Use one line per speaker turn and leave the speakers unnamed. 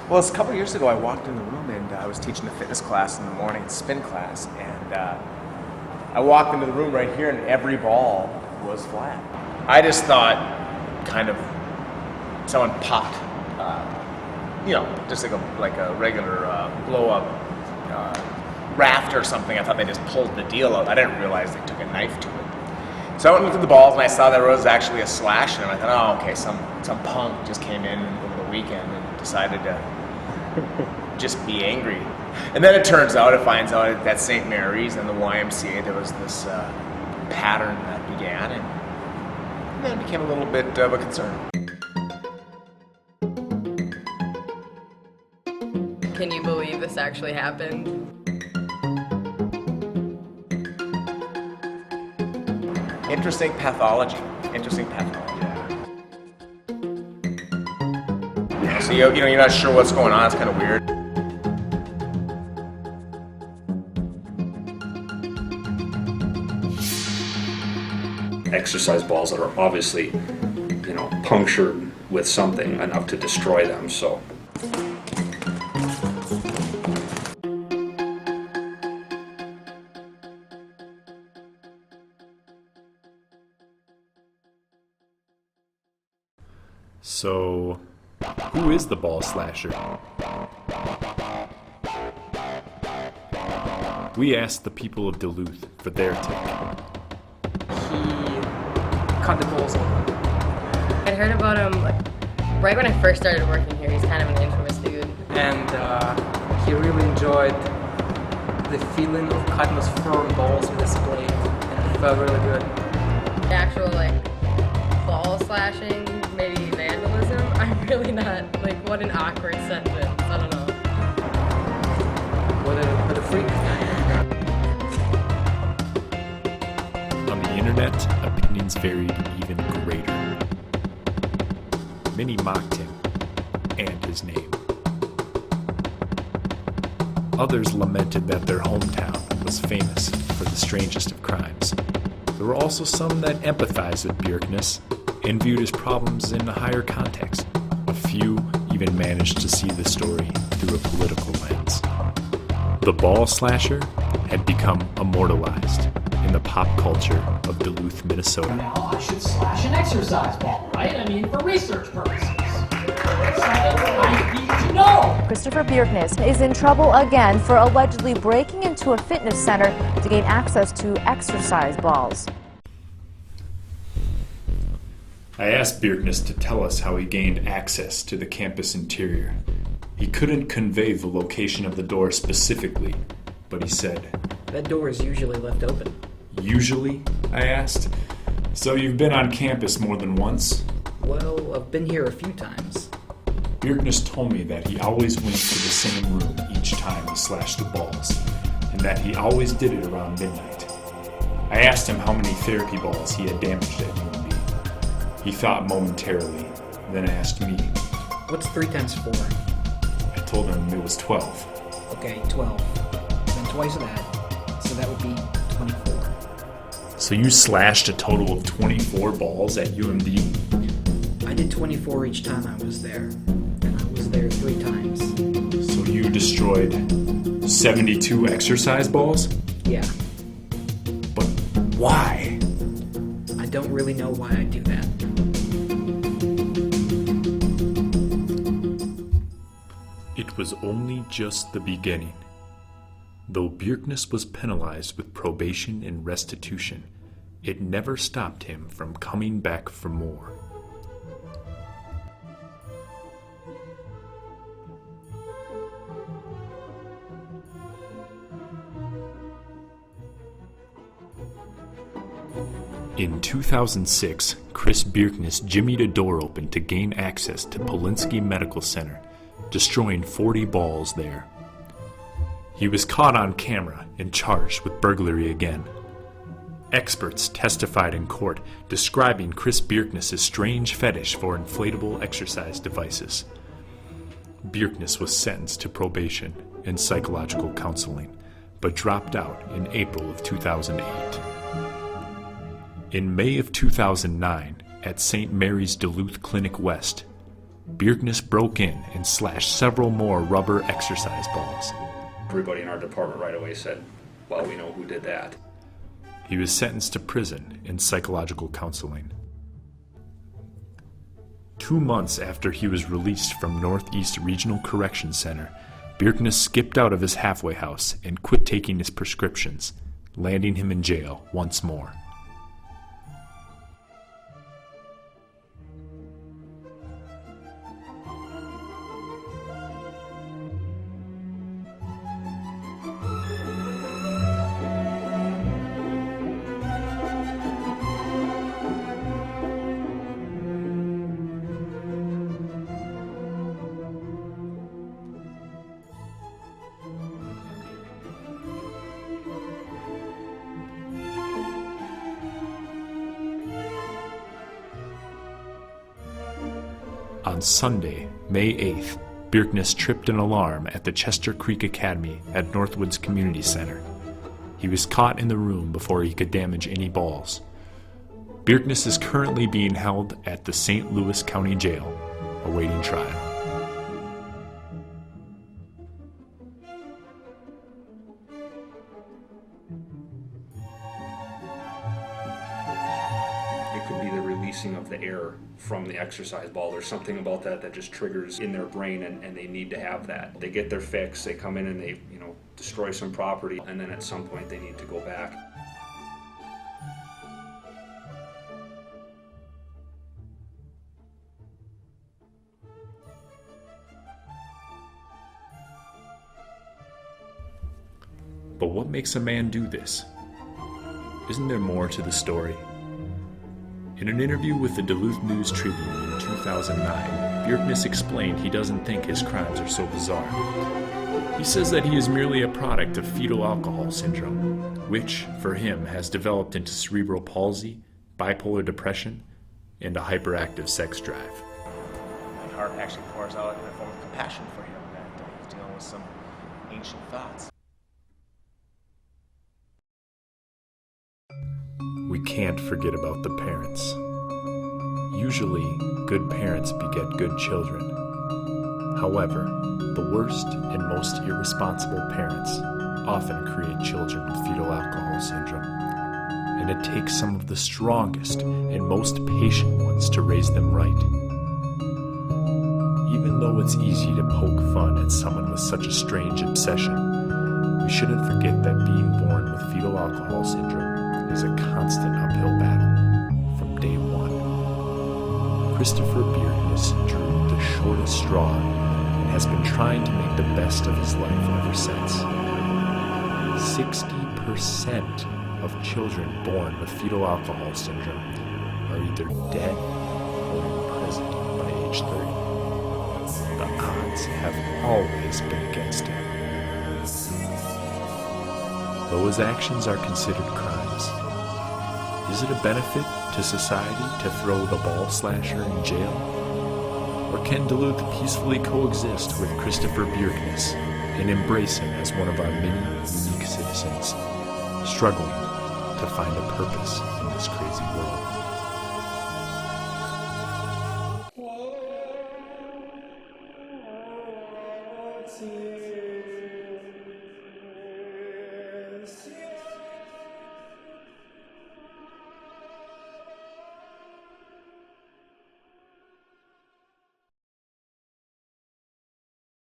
Well, it's a couple of years ago, I walked in the room and I was teaching a fitness class in the morning, a spin class, and I walked into the room right here and every ball was flat. I just thought kind of someone popped, just like a regular blow-up raft or something. I thought they just pulled the deal out. I didn't realize they took a knife to it. So I went and looked at the balls and I saw there was actually a slash in them. I thought, oh, okay, some punk just came in over the weekend and decided to just be angry. And then it finds out at St. Mary's and the YMCA there was this pattern that began, and then it became a little bit of a concern.
Can you believe this actually happened?
Interesting pathology. Yeah. So you're not sure what's going on. It's kind of weird.
Exercise balls that are obviously, punctured with something enough to destroy them. So.
So, who is the ball slasher? We asked the people of Duluth for their take.
He cut the balls open.
I'd heard about him right when I first started working here. He's kind of an infamous dude.
And he really enjoyed the feeling of cutting those firm balls with his blade. And it felt really good.
The actual, ball slashing, maybe vandalism, I'm really not, what an awkward sentence. I don't know.
What a freak.
On the internet, opinions varied even greater. Many mocked him and his name. Others lamented that their hometown was famous for the strangest of crimes. There were also some that empathized with Bjerkness and viewed his problems in a higher context. A few even managed to see the story through a political lens. The ball slasher had become immortalized in the pop culture of Duluth, Minnesota.
Now I should slash an exercise ball, right? For research purposes. I need to know.
Christopher Bjerkness is in trouble again for allegedly breaking into a fitness center to gain access to exercise balls.
I asked Bjerkness to tell us how he gained access to the campus interior. He couldn't convey the location of the door specifically, but he said,
That door is usually left open.
Usually? I asked. So you've been on campus more than once?
Well, I've been here a few times.
Bjerkness told me that he always went to the same room each time he slashed the balls, and that he always did it around midnight. I asked him how many therapy balls he had damaged at UMB. He thought momentarily, then asked me.
What's 3 times 4?
I told him it was 12.
Okay, 12. Then twice of that, so that would be 24.
So you slashed a total of 24 balls at UMD?
I did 24 each time I was there, and I was there 3 times.
So you destroyed 72 exercise balls?
Yeah.
But why?
I don't really know why I do that.
It was only just the beginning. Though Bjerkness was penalized with probation and restitution, it never stopped him from coming back for more. In 2006, Chris Bjerkness jimmied a door open to gain access to Polinsky Medical Center, destroying 40 balls there. He was caught on camera and charged with burglary again. Experts testified in court describing Chris Bjerkness' strange fetish for inflatable exercise devices. Bjerkness was sentenced to probation and psychological counseling, but dropped out in April of 2008. In May of 2009, at St. Mary's Duluth Clinic West, Bjerkness broke in and slashed several more rubber exercise balls.
Everybody in our department right away said, well, we know who did that.
He was sentenced to prison and psychological counseling. 2 months after he was released from Northeast Regional Correction Center, Bjerkness skipped out of his halfway house and quit taking his prescriptions, landing him in jail once more. On Sunday, May 8th, Bjerkness tripped an alarm at the Chester Creek Academy at Northwoods Community Center. He was caught in the room before he could damage any balls. Bjerkness is currently being held at the St. Louis County Jail, awaiting trial.
It could be the releasing of the air from the exercise ball. There's something about that that just triggers in their brain, and they need to have that. They get their fix, they come in and they, destroy some property, and then at some point they need to go back.
But what makes a man do this? Isn't there more to the story? In an interview with the Duluth News Tribune in 2009, Bjerkness explained he doesn't think his crimes are so bizarre. He says that he is merely a product of fetal alcohol syndrome, which, for him, has developed into cerebral palsy, bipolar depression, and a hyperactive sex drive.
My heart actually pours out in a form of compassion for him, that he's dealing with some ancient thoughts.
We can't forget about the parents. Usually, good parents beget good children. However, the worst and most irresponsible parents often create children with fetal alcohol syndrome, and it takes some of the strongest and most patient ones to raise them right. Even though it's easy to poke fun at someone with such a strange obsession, we shouldn't forget that being born with fetal alcohol syndrome is a constant uphill battle from day one. Christopher Bjerkness drew the shortest straw and has been trying to make the best of his life ever since. 60% of children born with fetal alcohol syndrome are either dead or in prison by age 30. The odds have always been against him. Though his actions are considered crimes, is it a benefit to society to throw the ball slasher in jail? Or can Duluth peacefully coexist with Christopher Bjerkness and embrace him as one of our many unique citizens, struggling to find a purpose in this crazy world?
See